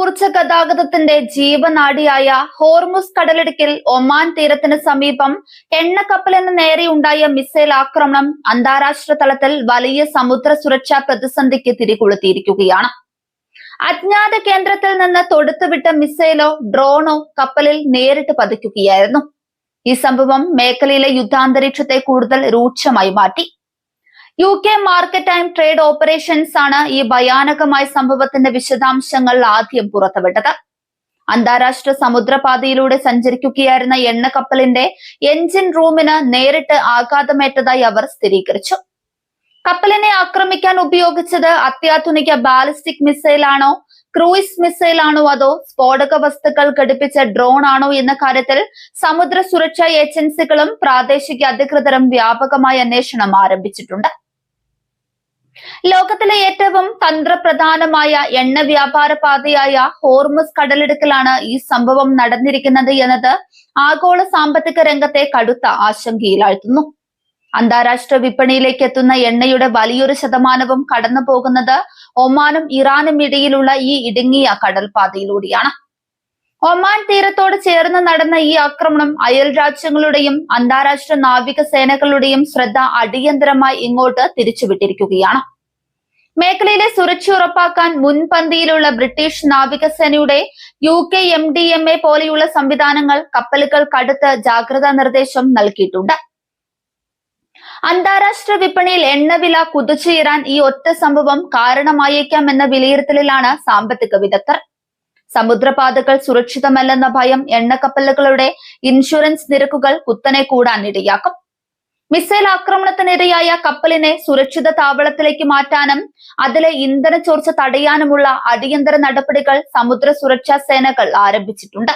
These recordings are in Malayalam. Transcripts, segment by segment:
ഊർജ ഗതാഗതത്തിന്റെ ജീവനാഡിയായ ഹോർമുസ് കടലിടുക്കിൽ ഒമാൻ തീരത്തിന് സമീപം എണ്ണക്കപ്പലിന് നേരെയുണ്ടായ മിസൈൽ ആക്രമണം അന്താരാഷ്ട്ര തലത്തിൽ വലിയ സമുദ്ര സുരക്ഷാ പ്രതിസന്ധിക്ക് തിരികൊളുത്തിയിരിക്കുകയാണ്. അജ്ഞാത കേന്ദ്രത്തിൽ നിന്ന് തൊടുത്തുവിട്ട മിസൈലോ ഡ്രോണോ കപ്പലിൽ നേരിട്ട് പതിക്കുകയായിരുന്നു. ഈ സംഭവം മേഖലയിലെ യുദ്ധാന്തരീക്ഷത്തെ കൂടുതൽ രൂക്ഷമായി മാറ്റി. UK മാർക്കറ്റൈം ട്രേഡ് ഓപ്പറേഷൻസ് ആണ് ഈ ഭയാനകമായ സംഭവത്തിന്റെ വിശദാംശങ്ങൾ ആദ്യം പുറത്തുവിട്ടത്. അന്താരാഷ്ട്ര സമുദ്രപാതയിലൂടെ സഞ്ചരിക്കുകയായിരുന്ന എണ്ണക്കപ്പലിന്റെ എഞ്ചിൻ റൂമിന് നേരിട്ട് ആഘാതമേറ്റതായി അവർ സ്ഥിരീകരിച്ചു. കപ്പലിനെ ആക്രമിക്കാൻ ഉപയോഗിച്ചത് അത്യാധുനിക ബാലിസ്റ്റിക് മിസൈലാണോ, ക്രൂയിസ് മിസൈലാണോ, അതോ സ്ഫോടക വസ്തുക്കൾ ഘടിപ്പിച്ച ഡ്രോൺ ആണോ എന്ന കാര്യത്തിൽ സമുദ്ര സുരക്ഷാ ഏജൻസികളും പ്രാദേശിക അധികൃതരും വ്യാപകമായ അന്വേഷണം ആരംഭിച്ചിട്ടുണ്ട്. ലോകത്തിലെ ഏറ്റവും തന്ത്രപ്രധാനമായ എണ്ണ വ്യാപാര പാതയായ ഹോർമുസ് കടലിടുക്കിലാണ് ഈ സംഭവം നടന്നിരിക്കുന്നത് എന്നത് ആഗോള സാമ്പത്തിക രംഗത്തെ കടുത്ത ആശങ്കയിലാഴ്ത്തുന്നു. അന്താരാഷ്ട്ര വിപണിയിലേക്ക് എത്തുന്ന എണ്ണയുടെ വലിയൊരു ശതമാനവും കടന്നു പോകുന്നത് ഒമാനും ഇറാനും ഇടയിലുള്ള ഈ ഇടുങ്ങിയ കടൽപാതയിലൂടെയാണ്. ഒമാൻ തീരത്തോട് ചേർന്ന് നടന്ന ഈ ആക്രമണം അയൽ രാജ്യങ്ങളുടെയും അന്താരാഷ്ട്ര നാവിക സേനകളുടെയും ശ്രദ്ധ അടിയന്തരമായി ഇങ്ങോട്ട് തിരിച്ചുവിട്ടിരിക്കുകയാണ്. മേഖലയിലെ സുരക്ഷ ഉറപ്പാക്കാൻ മുൻപന്തിയിലുള്ള ബ്രിട്ടീഷ് നാവികസേനയുടെ UK MDMA പോലെയുള്ള സംവിധാനങ്ങൾ കപ്പലുകൾ കടുത്ത ജാഗ്രതാ നിർദ്ദേശം നൽകിയിട്ടുണ്ട്. അന്താരാഷ്ട്ര വിപണിയിൽ എണ്ണവില കുതിച്ചുയരാൻ ഈ ഒറ്റ സംഭവം കാരണമായേക്കാം എന്ന വിലയിരുത്തലിലാണ് സാമ്പത്തിക വിദഗ്ധർ. സമുദ്രപാതകൾ സുരക്ഷിതമല്ലെന്ന ഭയം എണ്ണക്കപ്പലുകളുടെ ഇൻഷുറൻസ് നിരക്കുകൾ കുത്തനെ കൂടാൻ ഇടയാക്കും. മിസൈൽ ആക്രമണത്തിനിരയായ കപ്പലിനെ സുരക്ഷിത താവളത്തിലേക്ക് മാറ്റാനും അതിലെ ഇന്ധന ചോർച്ച തടയാനുമുള്ള അടിയന്തര നടപടികൾ സമുദ്ര സുരക്ഷാ സേനകൾ ആരംഭിച്ചിട്ടുണ്ട്.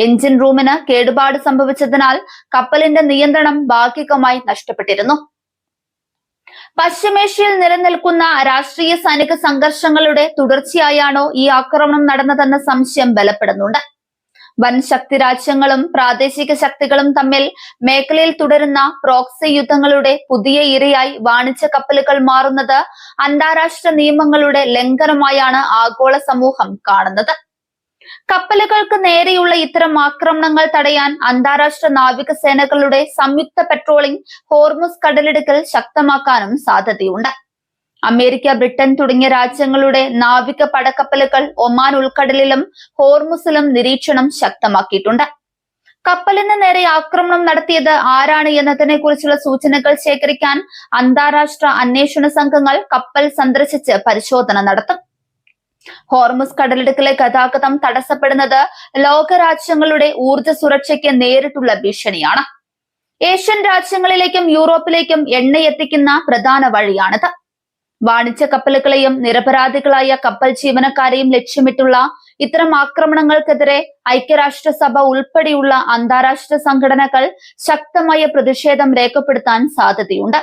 എഞ്ചിൻ റൂമിന് കേടുപാട് സംഭവിച്ചതിനാൽ കപ്പലിന്റെ നിയന്ത്രണം ഭാഗികമായി നഷ്ടപ്പെട്ടിരുന്നു. പശ്ചിമേഷ്യയിൽ നിലനിൽക്കുന്ന രാഷ്ട്രീയ സൈനിക സംഘർഷങ്ങളുടെ തുടർച്ചയായാണോ ഈ ആക്രമണം നടന്നതെന്ന സംശയം ബലപ്പെടുന്നുണ്ട്. വൻ ശക്തി രാജ്യങ്ങളും പ്രാദേശിക ശക്തികളും തമ്മിൽ മേഖലയിൽ തുടരുന്ന പ്രോക്സി യുദ്ധങ്ങളുടെ പുതിയ ഇരയായി വാണിജ്യ കപ്പലുകൾ മാറുന്നത് അന്താരാഷ്ട്ര നിയമങ്ങളുടെ ലംഘനമായാണ് ആഗോള സമൂഹം കാണുന്നത്. കപ്പലുകൾക്ക് നേരെയുള്ള ഇത്തരം ആക്രമണങ്ങൾ തടയാൻ അന്താരാഷ്ട്ര നാവികസേനകളുടെ സംയുക്ത പെട്രോളിംഗ് ഹോർമുസ് കടലിടുക്കിൽ ശക്തമാക്കാനും സാധ്യതയുണ്ട്. അമേരിക്ക, ബ്രിട്ടൻ തുടങ്ങിയ രാജ്യങ്ങളുടെ നാവിക പടക്കപ്പലുകൾ ഒമാൻ ഉൾക്കടലിലും ഹോർമുസിലും നിരീക്ഷണം ശക്തമാക്കിയിട്ടുണ്ട്. കപ്പലിന് നേരെ ആക്രമണം നടത്തിയത് ആരാണ് എന്നതിനെ കുറിച്ചുള്ള സൂചനകൾ ശേഖരിക്കാൻ അന്താരാഷ്ട്ര അന്വേഷണ സംഘങ്ങൾ കപ്പൽ സന്ദർശിച്ച് പരിശോധന നടത്തും. ഹോർമുസ് കടലിടുക്കിലെ ഗതാഗതം തടസ്സപ്പെടുന്നത് ലോകരാജ്യങ്ങളുടെ ഊർജ സുരക്ഷയ്ക്ക് നേരിട്ടുള്ള ഭീഷണിയാണ്. ഏഷ്യൻ രാജ്യങ്ങളിലേക്കും യൂറോപ്പിലേക്കും എണ്ണയെത്തിക്കുന്ന പ്രധാന വഴിയാണിത്. വാണിജ്യ കപ്പലുകളെയും നിരപരാധികളായ കപ്പൽ ജീവനക്കാരെയും ലക്ഷ്യമിട്ടുള്ള ഇത്തരം ആക്രമണങ്ങൾക്കെതിരെ ഐക്യരാഷ്ട്രസഭ ഉൾപ്പെടെയുള്ള അന്താരാഷ്ട്ര സംഘടനകൾ ശക്തമായ പ്രതിഷേധം രേഖപ്പെടുത്താൻ സാധ്യതയുണ്ട്.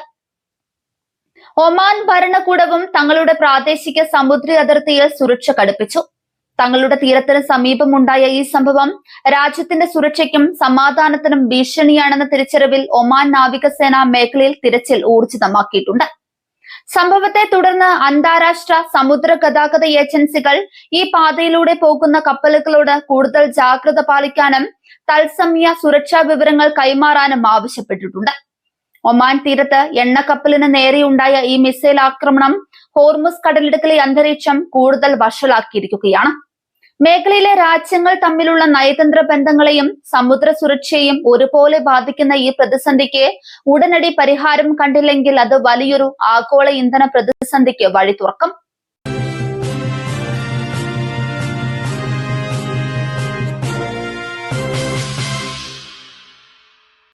ഒമാൻ ഭരണകൂടവും തങ്ങളുടെ പ്രാദേശിക സമുദ്ര അതിർത്തിയിൽ സുരക്ഷ കടുപ്പിച്ചു. തങ്ങളുടെ തീരത്തിന് സമീപമുണ്ടായ ഈ സംഭവം രാജ്യത്തിന്റെ സുരക്ഷയ്ക്കും സമാധാനത്തിനും ഭീഷണിയാണെന്ന തിരിച്ചറിവിൽ ഒമാൻ നാവികസേന മേഖലയിൽ തിരച്ചിൽ ഊർജിതമാക്കിയിട്ടുണ്ട്. സംഭവത്തെ തുടർന്ന് അന്താരാഷ്ട്ര സമുദ്ര ഗതാഗത ഏജൻസികൾ ഈ പാതയിലൂടെ പോകുന്ന കപ്പലുകളോട് കൂടുതൽ ജാഗ്രത പാലിക്കാനും തത്സമയ സുരക്ഷാ വിവരങ്ങൾ കൈമാറാനും ആവശ്യപ്പെട്ടിട്ടുണ്ട്. ഒമാൻ തീരത്ത് എണ്ണക്കപ്പലിന് നേരെയുണ്ടായ ഈ മിസൈൽ ആക്രമണം ഹോർമുസ് കടലിടുക്കിലെ അന്തരീക്ഷം കൂടുതൽ വഷളാക്കിയിരിക്കുകയാണ്. മേഖലയിലെ രാജ്യങ്ങൾ തമ്മിലുള്ള നയതന്ത്ര ബന്ധങ്ങളെയും സമുദ്ര സുരക്ഷയെയും ഒരുപോലെ ബാധിക്കുന്ന ഈ പ്രതിസന്ധിക്ക് ഉടനടി പരിഹാരം കണ്ടില്ലെങ്കിൽ അത് വലിയൊരു ആഗോള ഇന്ധന പ്രതിസന്ധിക്ക് വഴി തുറക്കും.